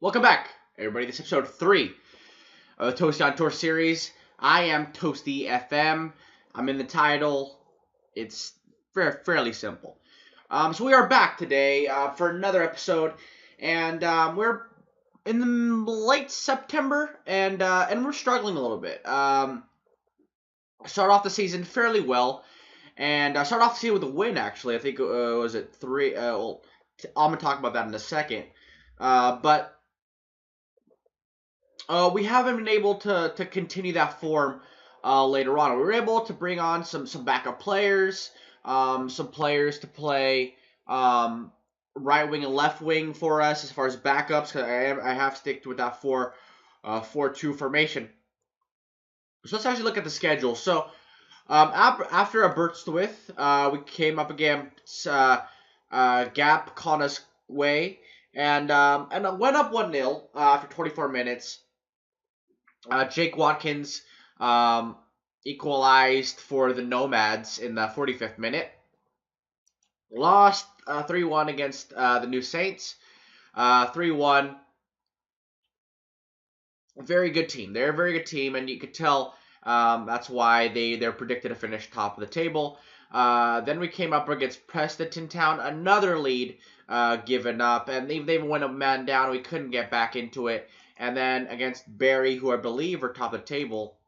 Welcome back, everybody. This is episode 3 of the Toasty on Tour series. I am Toasty FM. I'm in the title. It's fairly simple. So we are back today for another episode, and we're in the late September, and we're struggling a little bit. Start off the season fairly well, and start off the season with a win. Actually, I think was it 3. I'm gonna talk about that in a second, but. We haven't been able to continue that form later on. We were able to bring on some backup players, some players to play right wing and left wing for us as far as backups. Cause I have sticked with that 4-2 formation. So let's actually look at the schedule. So after a burst with, we came up against Gap calling us way, and went up 1-0 after 24 minutes. Jake Watkins equalized for the Nomads in the 45th minute. Lost 3-1 against the New Saints. 3-1. Very good team. They're a very good team, and you could tell that's why they're predicted to finish top of the table. Then we came up against Preston Town, another lead given up, and they went a man down. We couldn't get back into it. And then against Barry, who I believe are top of the table.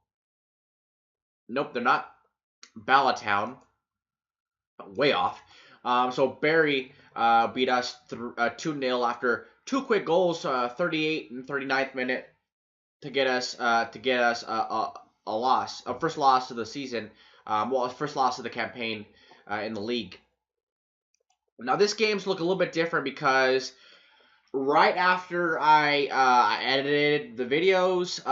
Nope, they're not. Ballatown. Way off. So Barry beat us 2-0 after 2 quick goals, 38 and 39th minute, to get us a loss, a first loss of the season. First loss of the campaign in the league. Now this game's look a little bit different because right after I edited the videos,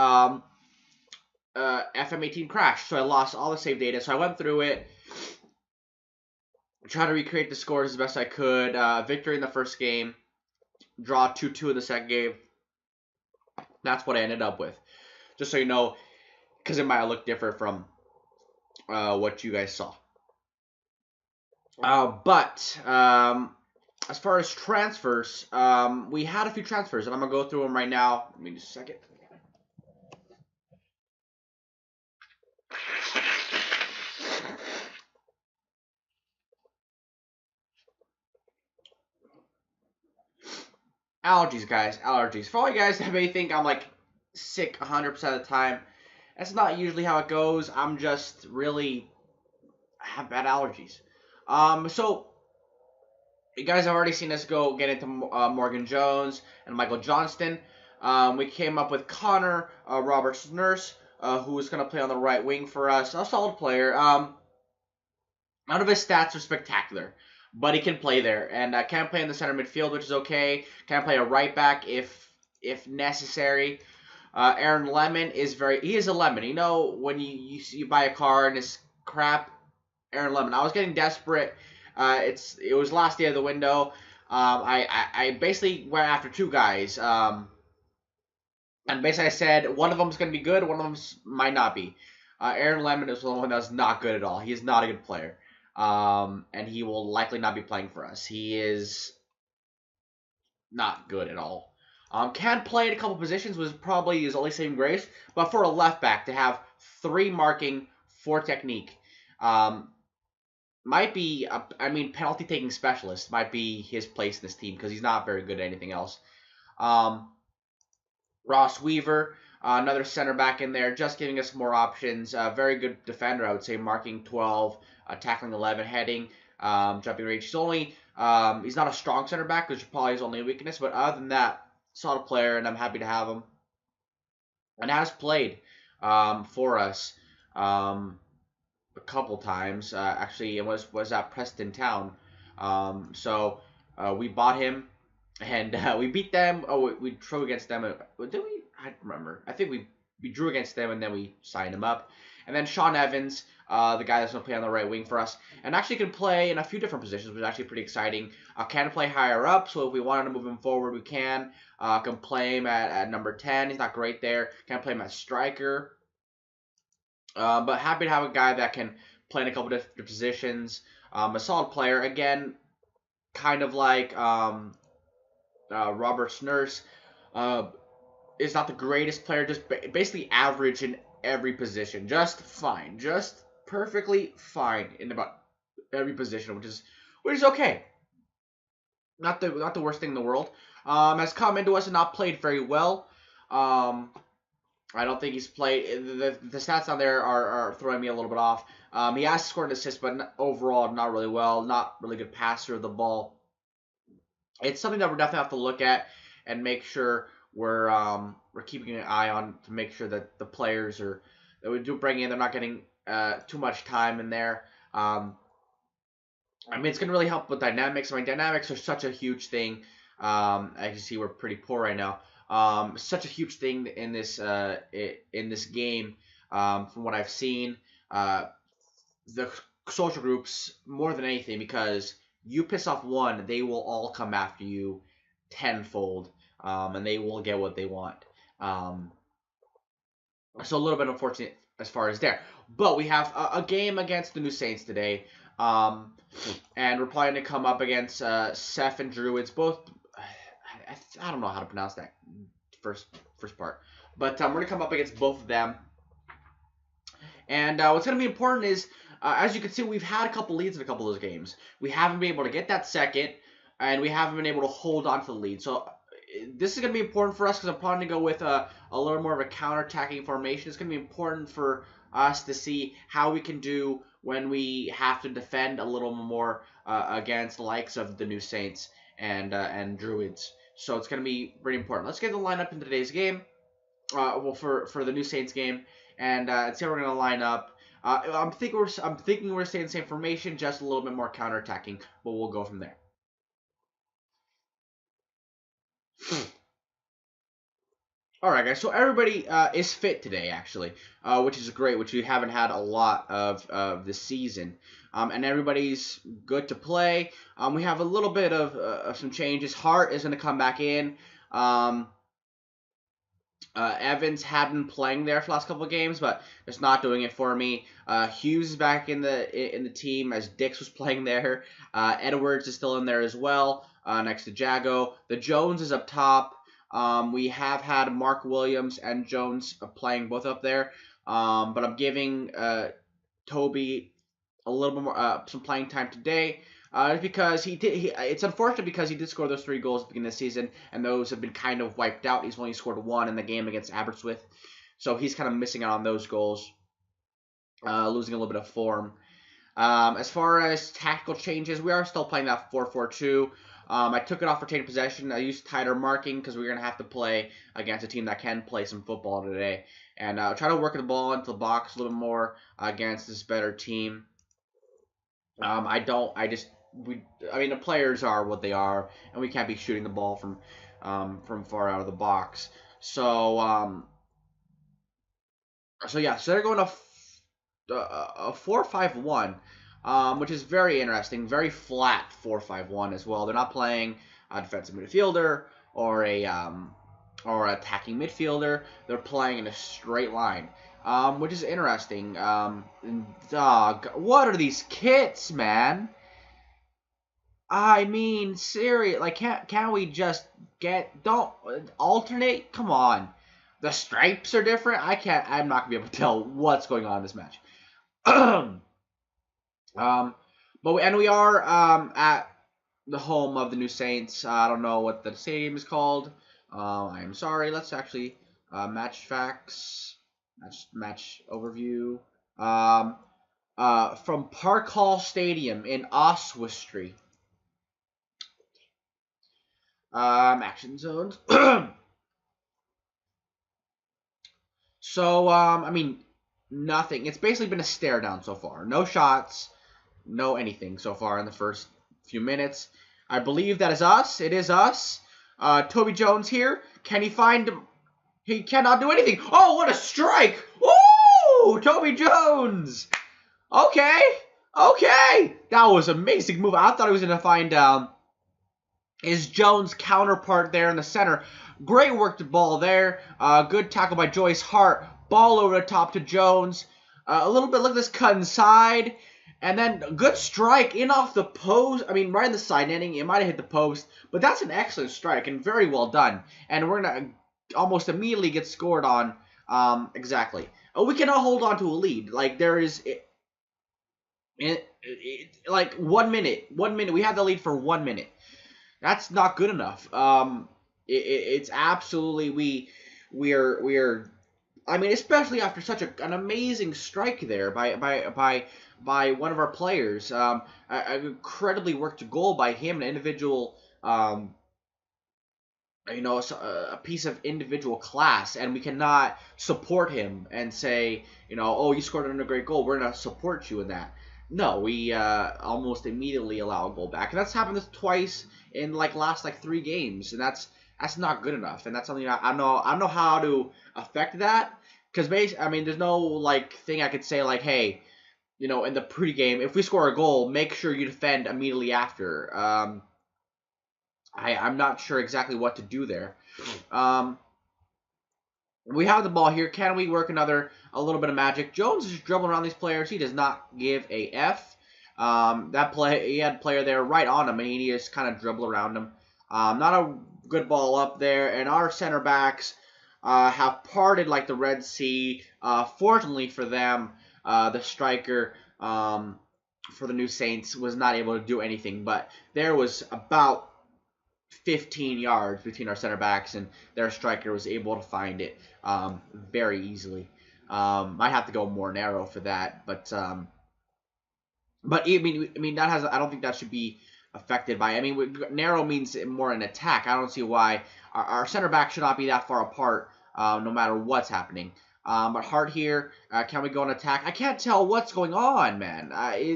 FM18 crashed, so I lost all the save data. So I went through it, tried to recreate the scores as best I could. Victory in the first game, draw 2-2 in the second game. That's what I ended up with. Just so you know, because it might look different from what you guys saw. But as far as transfers, we had a few transfers, and I'm going to go through them right now. Give me just a second. Allergies, guys. Allergies. For all you guys that may think I'm, like, sick 100% of the time, that's not usually how it goes. I'm just really... I have bad allergies. So... You guys have already seen us get into Morgan Jones and Michael Johnston. We came up with Connor Roberts Nurse, who is going to play on the right wing for us. A solid player. None of his stats are spectacular, but he can play there. And can play in the center midfield, which is okay. Can play a right back if necessary. Aaron Lemon is he is a lemon. You know, when you buy a car and it's crap, Aaron Lemon. I was getting desperate. It was last day of the window. I basically went after 2 guys. And basically I said one of them's going to be good, one of them might not be. Aaron Lemon is the one that's not good at all. He is not a good player. And he will likely not be playing for us. He is not good at all. Can play in a couple positions, was probably his only saving grace. But for a left back to have 3 marking, 4 technique, might be, penalty taking specialist might be his place in this team because he's not very good at anything else. Ross Weaver, another center back in there, just giving us more options. Very good defender, I would say, marking 12, tackling 11, heading, jumping range. He's not a strong center back, which is probably his only weakness, but other than that, solid player, and I'm happy to have him. And has played for us. A couple times. Actually, it was at Preston Town. So we bought him, and we beat them. Oh, we drew against them. Did we? I don't remember. I think we drew against them, and then we signed him up. And then Sean Evans, the guy that's going to play on the right wing for us, and actually can play in a few different positions, which is actually pretty exciting. Can play higher up, so if we wanted to move him forward, we can. Can play him at number 10. He's not great there. Can play him as striker. But happy to have a guy that can play in a couple different positions. A solid player. Again, kind of like Robert's Nurse. is not the greatest player, just basically average in every position, just fine, just perfectly fine in about every position, which is okay. Not the worst thing in the world. Has come into us and not played very well. I don't think he's played. The stats on there are throwing me a little bit off. He has scored an assist, but overall not really well. Not really good passer of the ball. It's something that we're definitely have to look at and make sure we're keeping an eye on to make sure that the players that we do bring in, they're not getting too much time in there. I mean, it's going to really help with dynamics. I mean, dynamics are such a huge thing. As you see, we're pretty poor right now. Such a huge thing in this game. From what I've seen, the social groups more than anything, because you piss off one, they will all come after you tenfold, and they will get what they want. So a little bit unfortunate as far as there. But we have a game against the New Saints today. And we're probably going to come up against Seth and Druids. Both, I don't know how to pronounce that first part. But we're going to come up against both of them. And what's going to be important is, as you can see, we've had a couple leads in a couple of those games. We haven't been able to get that second, and we haven't been able to hold on to the lead. So this is going to be important for us, because I'm probably going to go with a little more of a counter-attacking formation. It's going to be important for us to see how we can do when we have to defend a little more against the likes of the New Saints and Druids. So it's going to be pretty important. Let's get the lineup in today's game. Well, for the New Saints game, and see how we're going to line up. I'm thinking we're staying the same formation, just a little bit more counterattacking, but we'll go from there. Alright, guys, so everybody is fit today, actually, which is great, which we haven't had a lot of this season. And everybody's good to play. We have a little bit of some changes. Hart is going to come back in. Evans had been playing there for the last couple of games, but just not doing it for me. Hughes is back in the team, as Dix was playing there. Edwards is still in there as well, next to Jago. The Jones is up top. We have had Mark Williams and Jones playing both up there, but I'm giving Toby a little bit more some playing time today, because it's unfortunate because he did score those 3 goals at the beginning of the season, and those have been kind of wiped out. He's only scored 1 in the game against Aberystwyth, so he's kind of missing out on those goals, losing a little bit of form. As far as tactical changes, we are still playing that 4-4-2. I took it off retaining possession. I used tighter marking because we're going to have to play against a team that can play some football today. And try to work the ball into the box a little more against this better team. I mean, the players are what they are, and we can't be shooting the ball from far out of the box. So, yeah, so they're going to a 4-5-1. Which is very interesting, very flat 4-5-1 as well. They're not playing a defensive midfielder or attacking midfielder. They're playing in a straight line, which is interesting. What are these kits, man? I mean, seriously, like, can't we just don't alternate? Come on. The stripes are different. I'm not gonna be able to tell what's going on in this match. But we are at the home of the New Saints. I don't know what the stadium is called. I'm sorry. Let's actually match facts, match overview. From Park Hall Stadium in Oswestry. Action zones. So I mean, nothing. It's basically been a stare down so far. No shots. No anything so far in the first few minutes. I believe that is us. It is us. Toby Jones here. Can he find him? He cannot do anything. Oh, what a strike! Woo! Toby Jones! Okay. Okay. That was an amazing move. I thought he was going to find his Jones counterpart there in the center. Great work to ball there. Good tackle by Joyce Hart. Ball over the top to Jones. A little bit, look at this cut inside. And then a good strike in off the post. I mean, right in the side netting. It might have hit the post, but that's an excellent strike and very well done. And we're gonna almost immediately get scored on. Exactly. We cannot hold on to a lead. Like there is, like 1 minute. 1 minute. We have the lead for 1 minute. That's not good enough. It's absolutely we're. I mean, especially after such an amazing strike there by one of our players. An incredibly worked goal by him, an individual. A piece of individual class, and we cannot support him and say, oh, you scored another great goal, we're gonna support you in that. No, we almost immediately allow a goal back, and that's happened twice in last 3 games, and that's not good enough, and that's something I don't know how to affect that, because I mean, there's no thing I could say hey, in the pregame, if we score a goal, make sure you defend immediately after. I'm not sure exactly what to do there. We have the ball here. Can we work a little bit of magic? Jones is dribbling around these players. He does not give a F. He had a player there right on him, and he just kind of dribble around him. Not a good ball up there, and our center backs have parted like the Red Sea. Fortunately for them, the striker for the New Saints was not able to do anything, but there was about 15 yards between our center backs, and their striker was able to find it very easily. Might have to go more narrow for that, but I mean that has, I don't think that should be affected by. I mean, narrow means more an attack. I don't see why our center back should not be that far apart, no matter what's happening. But Hart here, can we go on attack? I can't tell what's going on, man.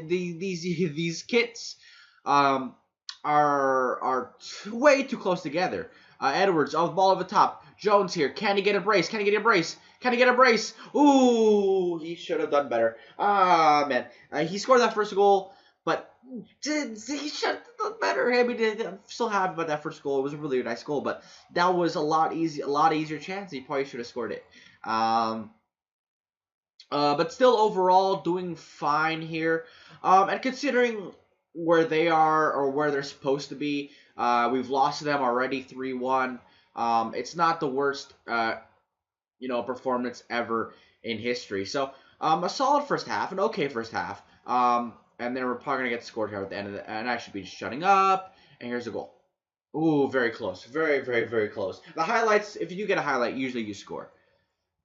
These kits are way too close together. Edwards, the ball over the top. Jones here. Can he get a brace? Can he get a brace? Can he get a brace? Ooh, he should have done better. Man. He scored that first goal, but he should have done better. I mean, I'm still happy about that first goal. It was a really nice goal, but that was a lot easier chance. He probably should have scored it. But still, overall, doing fine here. And considering where they are or where they're supposed to be, we've lost to them already 3-1. It's not the worst, performance ever in history. So, a solid first half, an okay first half. And then we're probably gonna get scored here at the end of it, and I should be just shutting up. And here's a goal. Ooh, very close, very, very, very close. The highlights, if you do get a highlight, usually you score.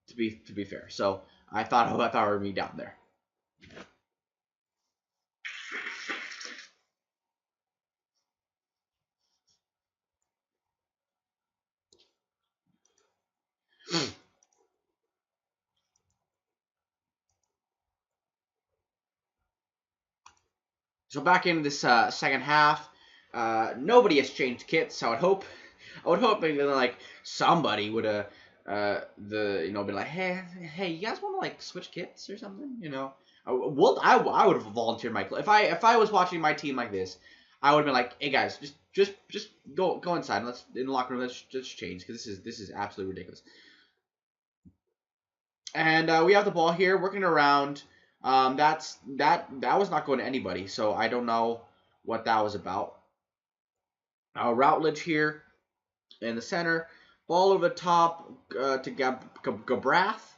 To be fair, so I thought it would be down there. So back in this second half, nobody has changed kits. So I would hope maybe somebody would be like, hey, you guys want to switch kits or something? I would have volunteered my if I was watching my team like this, I would have been like, hey guys, just go inside. Let's in the locker room. Let's just change, because this is absolutely ridiculous. And we have the ball here, working around. That was not going to anybody, so I don't know what that was about. Routledge here in the center. Ball over the top to Gabrath.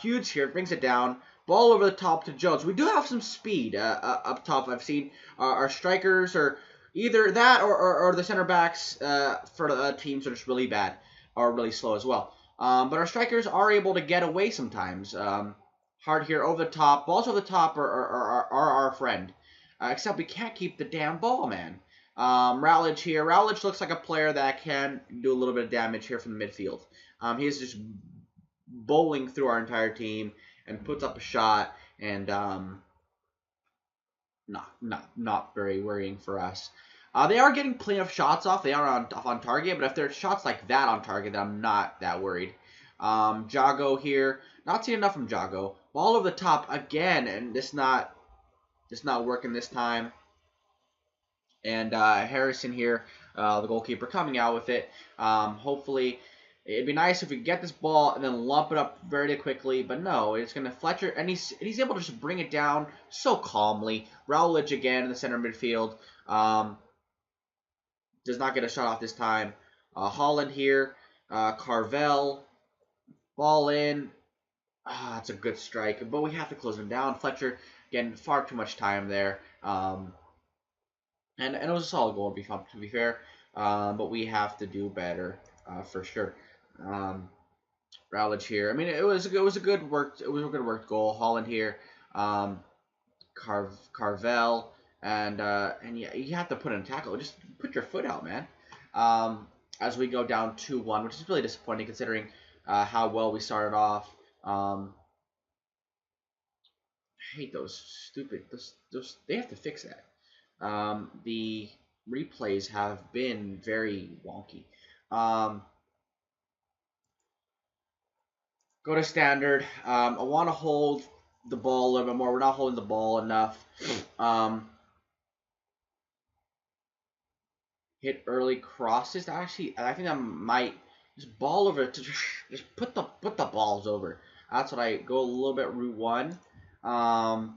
Hughes here brings it down. Ball over the top to Jones. We do have some speed up top. I've seen our strikers are either that or the center backs for the teams are just really bad or really slow as well. But our strikers are able to get away sometimes. Hard here over the top. Balls over the top are our friend. Except we can't keep the damn ball, man. Routledge here. Routledge looks like a player that can do a little bit of damage here from the midfield. He's just bowling through our entire team and puts up a shot, and not very worrying for us. They are getting plenty of shots off. They are on target, but if there's shots like that on target, then I'm not that worried. Jago here. Not seeing enough from Jago. Ball over the top again, and it's not working this time. And Harrison here, the goalkeeper, coming out with it. Hopefully It'd be nice if we get this ball and then lump it up very quickly, but no, it's going to Fletcher, and he's able to just bring it down so calmly. Rowledge again in the center midfield. Does not get a shot off this time. Holland here. Carvel. Ball in. That's a good strike, but we have to close him down. Fletcher, again, far too much time there. And it was a solid goal, to be fair. But we have to do better, for sure. Rowledge here. I mean, it was a good worked goal. Holland here. Carvel. And yeah, you have to put in a tackle. Just put your foot out, man. As we go down 2-1, which is really disappointing considering how well we started off. I hate those stupid. Those they have to fix that. The replays have been very wonky. Go to standard. I want to hold the ball a little bit more. We're not holding the ball enough. Hit early crosses. Actually, I think I might just ball over to just put the balls over. That's what I go a little bit route one. I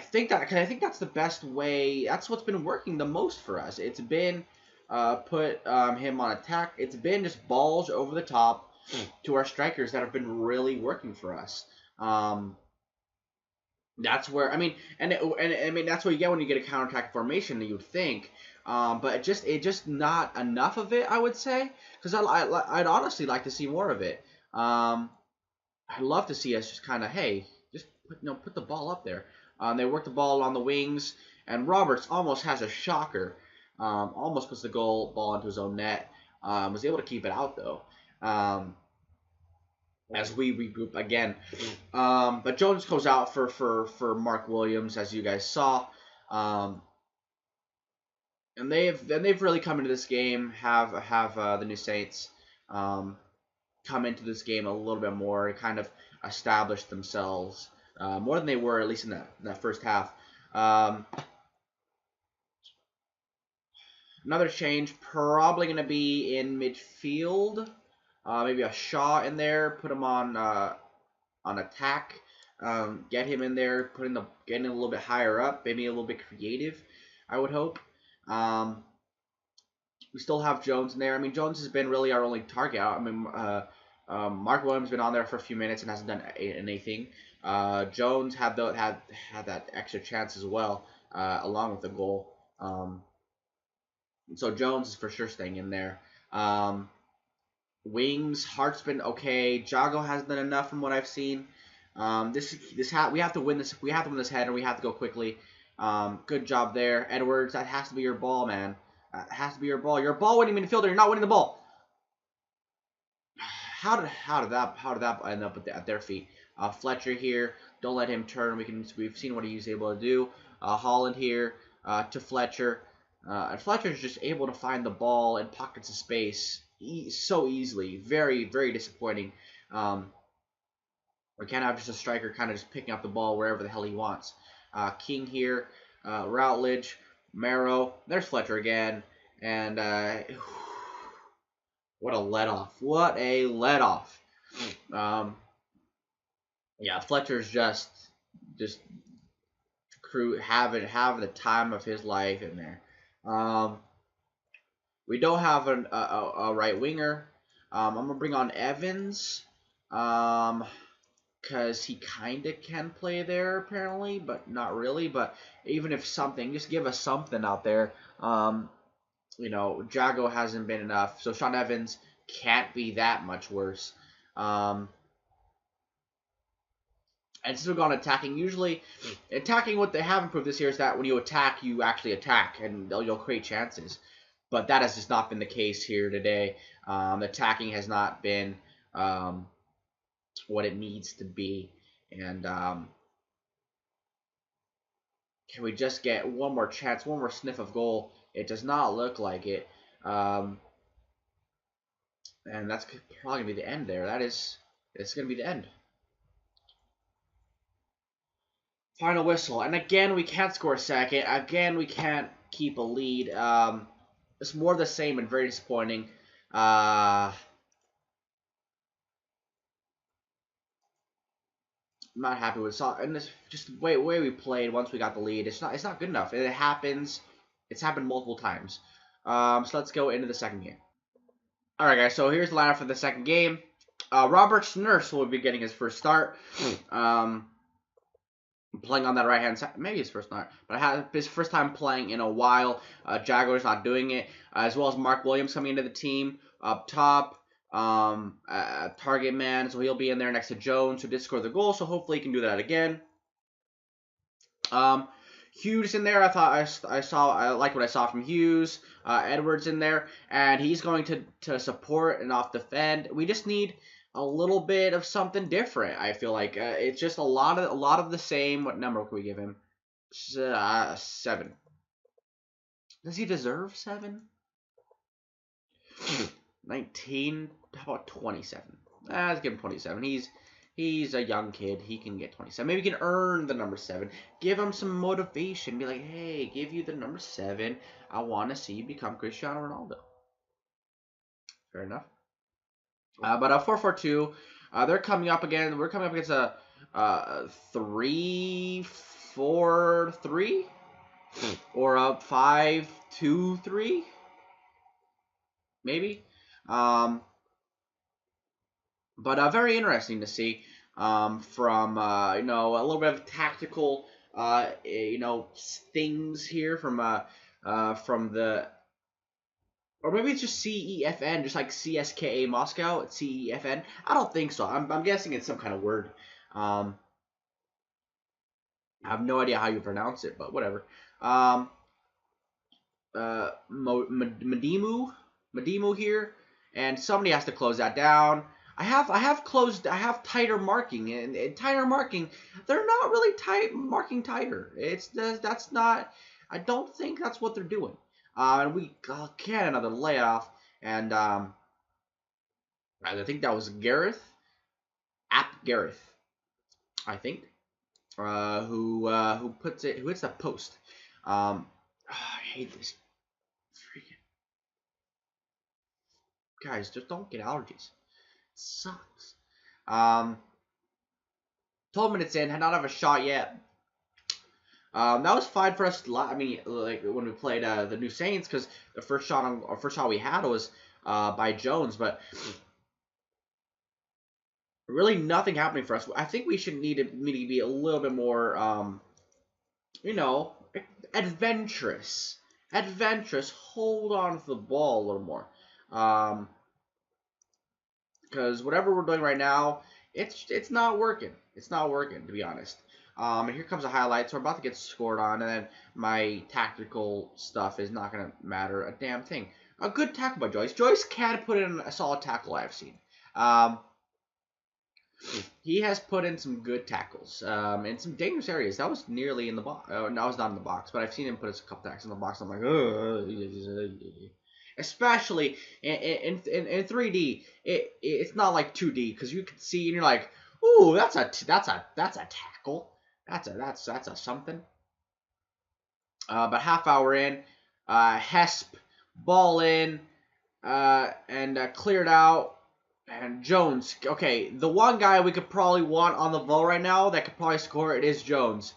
think that's the best way. That's what's been working the most for us. It's been put him on attack. It's been just balls over the top to our strikers that have been really working for us. That's where I mean, and I mean that's what you get when you get a counterattack formation. You'd think, but it just not enough of it. I would say because I'd honestly like to see more of it. I'd love to see us just kind of just put the ball up there. They work the ball on the wings, and Roberts almost has a shocker. Almost puts the ball into his own net. Was able to keep it out though. As we regroup again. But Jones goes out for Mark Williams, as you guys saw. And they've really come into this game, have the New Saints come into this game a little bit more, kind of established themselves more than they were, at least in that first half. Another change, probably going to be in midfield. Maybe a Shaw in there, put him on attack, get him in there, getting a little bit higher up, maybe a little bit creative, I would hope. We still have Jones in there. I mean, Jones has been really our only target. I mean, Mark Williams has been on there for a few minutes and hasn't done anything. Jones had that extra chance as well, along with the goal. So Jones is for sure staying in there. Wings, Hart's been okay. Jago hasn't done enough from what I've seen. We have to win this. We have to win this header. We have to go quickly. Good job there, Edwards. That has to be your ball, man. That has to be your ball. You're a ball-winning midfielder. You're not winning the ball. How did that end up at their feet? Fletcher here. Don't let him turn. We've seen what he's able to do. Holland here to Fletcher. And Fletcher's just able to find the ball in pockets of space so easily. Very, very disappointing. We can't have just a striker kind of just picking up the ball wherever the hell he wants. King here, Routledge, Marrow. There's Fletcher again. And what a let-off. What a let-off. Yeah, Fletcher's just have the time of his life in there. We don't have a right winger. I'm going to bring on Evans. Because he kind of can play there, apparently, but not really. But even if something, just give us something out there. You know, Jago hasn't been enough. So Sean Evans can't be that much worse. And since we've gone attacking, usually attacking, what they have improved this year is that when you attack, you actually attack, and you'll create chances. But that has just not been the case here today. Attacking has not been what it needs to be. And can we just get one more chance, one more sniff of goal? It does not look like it. And that's probably going to be the end there. It's going to be the end. Final whistle. And again, we can't score a second. Again, we can't keep a lead. It's more of the same and very disappointing. I'm not happy with and this just the way we played once we got the lead. It's not good enough. It happens. It's happened multiple times. So let's go into the second game. All right, guys. So here's the lineup for the second game. Robert Nurse will be getting his first start. Playing on that right hand side, maybe his first start, but I had his first time playing in a while. Jaguars not doing it, as well as Mark Williams coming into the team up top. Target man, so he'll be in there next to Jones, who did score the goal, so hopefully he can do that again. Hughes in there, I like what I saw from Hughes. Edwards in there, and he's going to support and off defend. We just need a little bit of something different. I feel like it's just a lot of the same. What number can we give him? 7. Does he deserve 7? 19. How about 27? Let's give him 27. He's a young kid. He can get 27. Maybe he can earn the number 7. Give him some motivation. Be like, hey, give you the number 7. I want to see you become Cristiano Ronaldo. Fair enough. But a 4-4-2. They're coming up again. We're coming up against a 3-4-3 or a 5-2-3, maybe. But very interesting to see from a little bit of tactical things here from the. Or maybe it's just CEFN, just like CSKA Moscow. It's CEFN. I don't think so. I'm guessing it's some kind of word. I have no idea how you pronounce it, but whatever. Madimu here, and somebody has to close that down. I have tighter marking, and tighter marking. They're not really marking tighter. That's not. I don't think that's what they're doing. And we get another layoff, and I think that was Gareth, I think, who hits that post. I hate this. Freaking guys, just don't get allergies. It sucks. 12 minutes in, had not have a shot yet. That was fine for us. I mean, like when we played the New Saints, because the first shot we had was by Jones, but really nothing happening for us. I think we should need to be a little bit more, adventurous. Hold on to the ball a little more, because whatever we're doing right now, it's not working. It's not working, to be honest. And here comes a highlight, so we're about to get scored on, and then my tactical stuff is not going to matter a damn thing. A good tackle by Joyce. Joyce can put in a solid tackle I've seen. He has put in some good tackles in some dangerous areas. That was nearly in the box. No, that was not in the box, but I've seen him put a couple tackles in the box. I'm like, especially in 3D. It's not like 2D, because you can see and you're like, ooh, that's a tackle. That's a something. But half hour in, Hesp ball in, and cleared out. And Jones, okay, the one guy we could probably want on the ball right now that could probably score, it is Jones.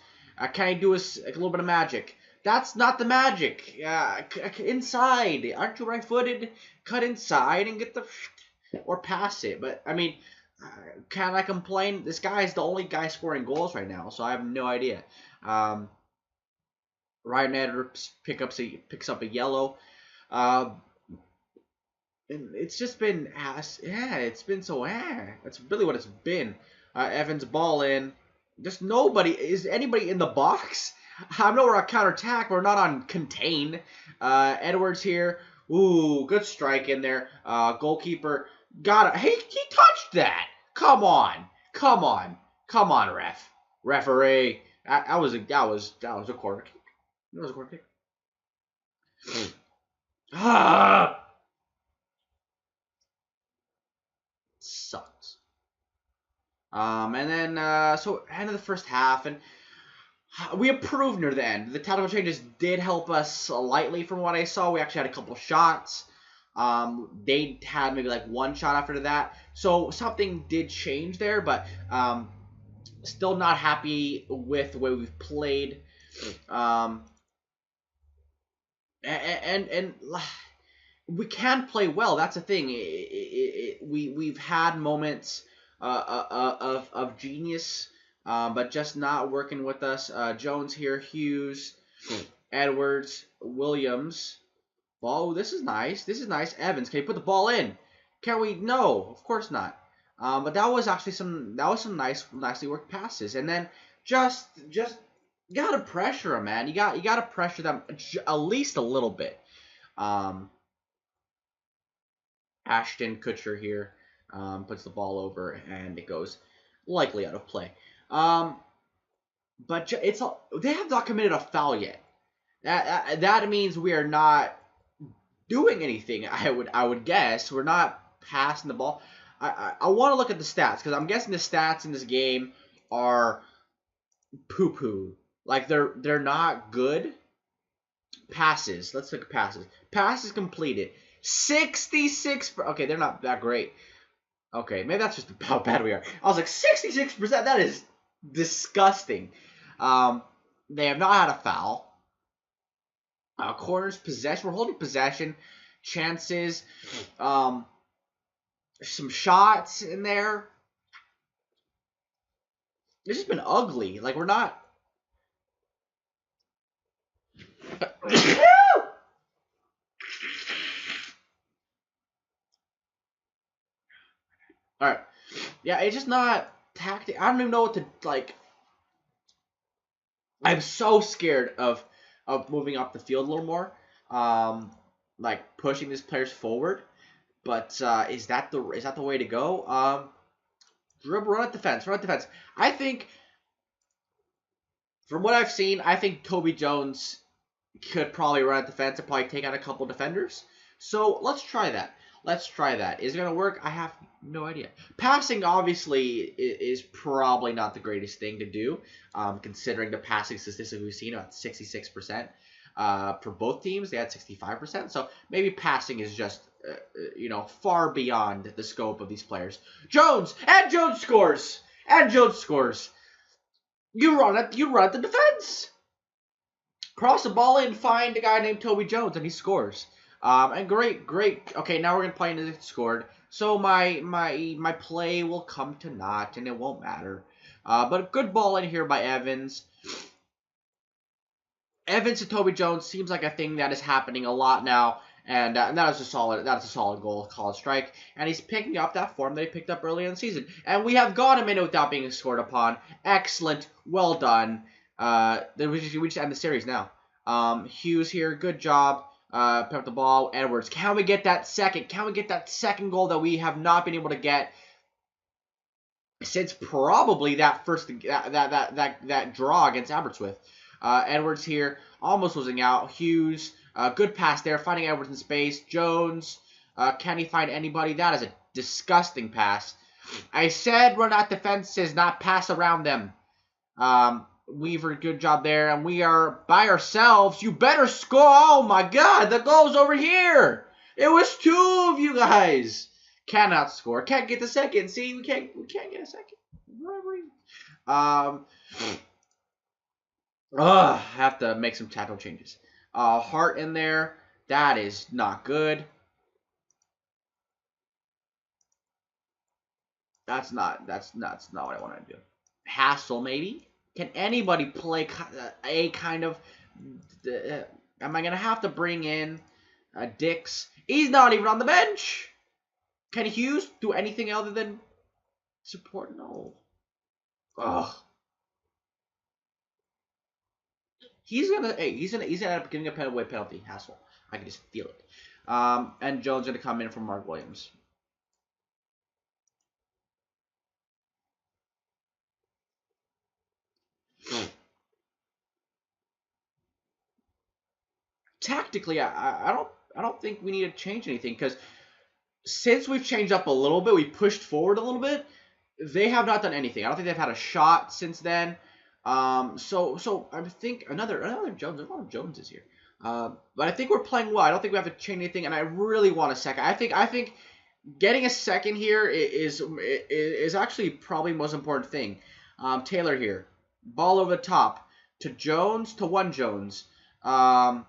Can he do a little bit of magic? That's not the magic. Inside, aren't you right-footed? Cut inside and get the or pass it. But I mean, can I complain? This guy is the only guy scoring goals right now, so I have no idea. Ryan Edwards picks up a yellow. And it's just been it's been so That's really what it's been. Evans ball in. Just nobody. Is anybody in the box? I know we're on counterattack. We're not on contain. Edwards here. Ooh, good strike in there. Goalkeeper got it. Hey, he touched that. Come on, referee. That was a corner kick. That was a corner kick. Sucks. And then so end of the first half, and we improved near the end. The tactical changes did help us slightly from what I saw. We actually had a couple shots. They had maybe like one shot after that, so something did change there. But Still not happy with the way we've played. Um, and we can play well. That's the thing. We've had moments of genius, but just not working with us. Jones here, Hughes, Edwards, Williams. Oh, this is nice. This is nice. Evans, can you put the ball in? Can we? No, of course not. But that was actually some nicely worked passes. And then just you gotta pressure them, man. You gotta pressure them at least a little bit. Ashton Kutcher here puts the ball over, and it goes likely out of play. But they have not committed a foul yet. That means we are not doing anything. I would guess we're not passing the ball. I want to look at the stats because I'm guessing the stats in this game are poo poo. Like they're not good. Passes. Let's look at passes. Passes completed. 66. Okay, they're not that great. Okay, maybe that's just how bad we are. I was like 66%. That is disgusting. They have not had a foul. Corners, possession. We're holding possession. Chances. Some shots in there. It's just been ugly. Like, we're not... Alright. Yeah, it's just not tactic. I don't even know what to, like... I'm so scared of moving up the field a little more. Like, pushing these players forward. But is that the way to go? Dribble, run at defense. I think, from what I've seen, I think Toby Jones could probably run at defense and probably take out a couple defenders. So let's try that. Is it going to work? I have no idea. Passing, obviously, is probably not the greatest thing to do, considering the passing statistics we've seen at 66%. For both teams, they had 65%. So maybe passing is just, far beyond the scope of these players. Jones scores. You run at the defense. Cross the ball in, find a guy named Toby Jones, and he scores. And great. Okay, now we're gonna play and it scored. So my play will come to naught, and it won't matter. But a good ball in here by Evans. Evans to Toby Jones seems like a thing that is happening a lot now, and that is a solid goal, called strike. And he's picking up that form that he picked up early in the season, and we have got him in without being scored upon. Excellent, well done. We just end the series now. Hughes here, good job. Pick up the ball. Edwards, can we get that second? Goal that we have not been able to get since probably that that draw against Aberystwyth? Edwards here, almost losing out. Hughes, good pass there, finding Edwards in space. Jones, can he find anybody? That is a disgusting pass. I said run at defenses, not pass around them. Weaver, good job there, and we are by ourselves. You better score. Oh my God, the goal's over here. It was two of you guys. Cannot score. Can't get the second. See, we can't get a second. I have to make some tactical changes. Hart in there. That is not good. That's not what I want to do. Hassel, maybe. Can anybody play a kind of... am I going to have to bring in Dix? He's not even on the bench. Can Hughes do anything other than support? No. Ugh. He's gonna end up getting a penalty. Hassel. I can just feel it. And Jones gonna come in from Mark Williams. Tactically, I don't think we need to change anything, because since we've changed up a little bit, we pushed forward a little bit. They have not done anything. I don't think they've had a shot since then. So I think another Jones. There's a lot of Joneses here. But I think we're playing well. I don't think we have to change anything, and I really want a second. I think getting a second here is actually probably the most important thing. Taylor here. Ball over the top to Jones, to one Jones. Jago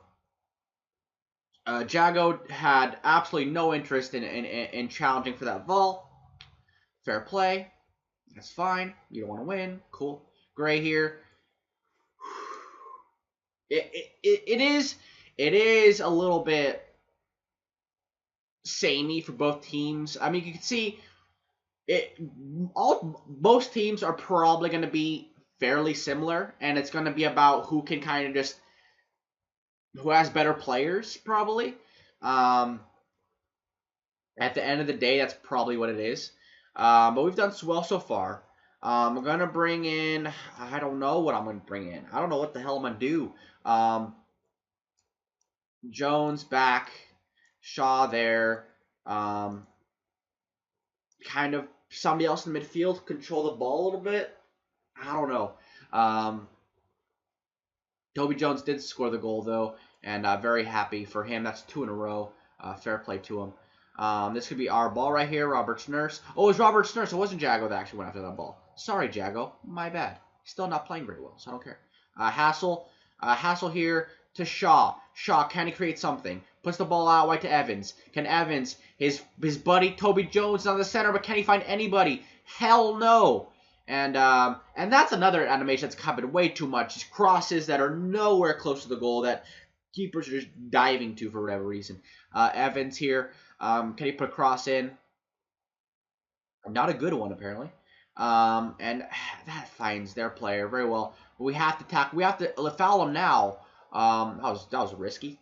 had absolutely no interest in challenging for that ball. Fair play. That's fine. You don't want to win. Cool. Gray here. It is a little bit samey for both teams. I mean, you can see most teams are probably going to be fairly similar, and it's going to be about who can kind of just who has better players probably. At the end of the day, that's probably what it is. But we've done well so far. I'm going to bring in, I don't know what I'm going to bring in. I don't know what the hell I'm going to do. Jones back, Shaw there. Kind of somebody else in the midfield, control the ball a little bit. I don't know. Toby Jones did score the goal, though, and very happy for him. That's 2 in a row. Fair play to him. This could be our ball right here, Robert's Nurse. Oh, it was Robert's Nurse. It wasn't Jago that actually went after that ball. Sorry, Jago. My bad. Still not playing very well, so I don't care. Hassel here to Shaw. Shaw, can he create something? Puts the ball out wide to Evans. Can Evans, his buddy Toby Jones on the center, but can he find anybody? Hell no. And that's another animation that's happened way too much. Just crosses that are nowhere close to the goal that keepers are just diving to for whatever reason. Evans here. Can he put a cross in? Not a good one, apparently. And that finds their player very well. We have to tackle. We have to foul him now. That was risky.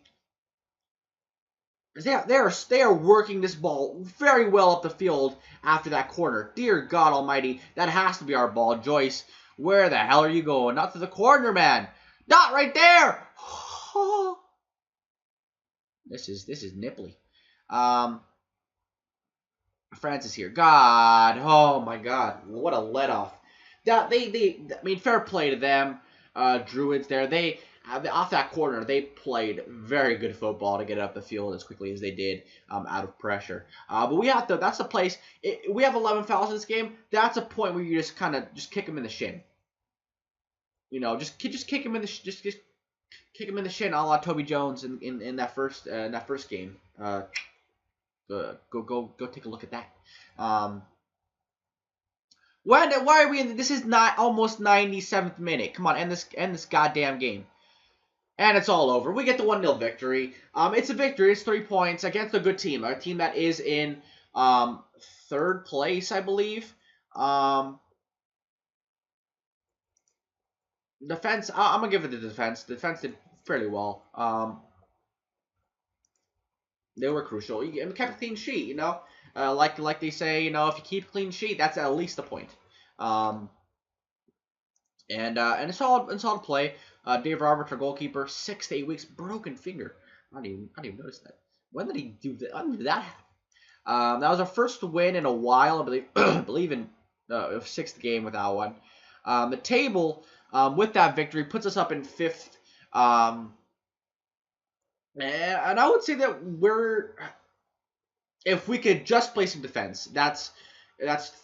They are working this ball very well up the field after that corner. Dear God Almighty, that has to be our ball, Joyce. Where the hell are you going? Not to the corner, man. Not right there. This is nipply. Francis here. God, oh my God, what a let off. I mean, fair play to them. Druids there. They off that corner, they played very good football to get it up the field as quickly as they did out of pressure. But we have to. That's the place. We have 11 fouls in this game. That's a point where you just kind of just kick him in the shin. You know, just kick him in the just kick him in the shin, a la Toby Jones in that first game. Go take a look at that. Why are we in? This is not almost 97th minute. Come on, end this goddamn game. And it's all over. We get the 1-0 victory. It's a victory. It's 3 points against a good team. A team that is in 3rd place, I believe. Defense, I'm going to give it to the defense. The defense did fairly well. They were crucial. You kept a clean sheet, you know. Like they say, you know, if you keep a clean sheet, that's at least a point. And a solid play. Dave Roberts, our goalkeeper, 6 to 8 weeks, broken finger. I didn't even notice that. When did he do that? When did that happen? That was our first win in a while. I believe in the 6th game without one. The table with that victory puts us up in 5th. And I would say that if we could just play some defense, that's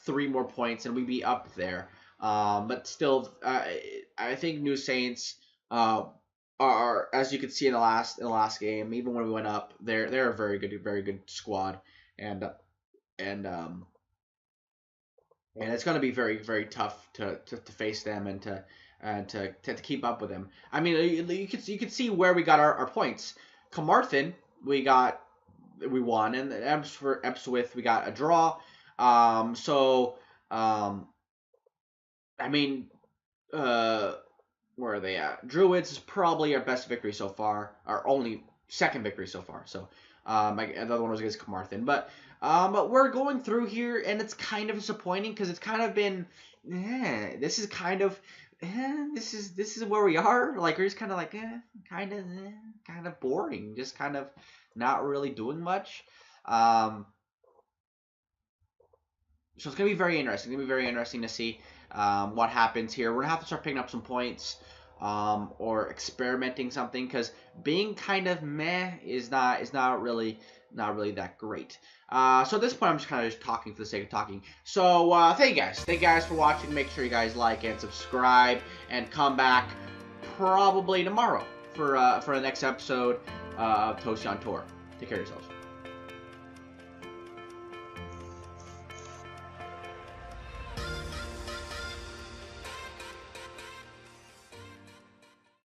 3 more points, and we'd be up there. But still, I think New Saints are, as you could see in the last game, even when we went up, they're a very good squad, and it's going to be very tough to face them and to keep up with them. I mean, you could see where we got our points. Carmarthen, we won, and Epswith we got a draw. I mean, where are they at? Druids is probably our best victory so far, our only 2nd victory so far. So, the other one was against Carmarthen, but we're going through here, and it's kind of disappointing because it's kind of been, this is kind of, this is where we are. Like we're just kind of like, kind of boring, just kind of not really doing much. So it's gonna be very interesting. It's gonna be very interesting to see what happens here. We're gonna have to start picking up some points. or experimenting something, because being kind of meh is not really that great. So at this point, I'm just kind of talking for the sake of talking. So thank you guys. Thank you guys for watching. Make sure you guys like and subscribe, and come back probably tomorrow for the next episode of Toasty on Tour. Take care of yourselves.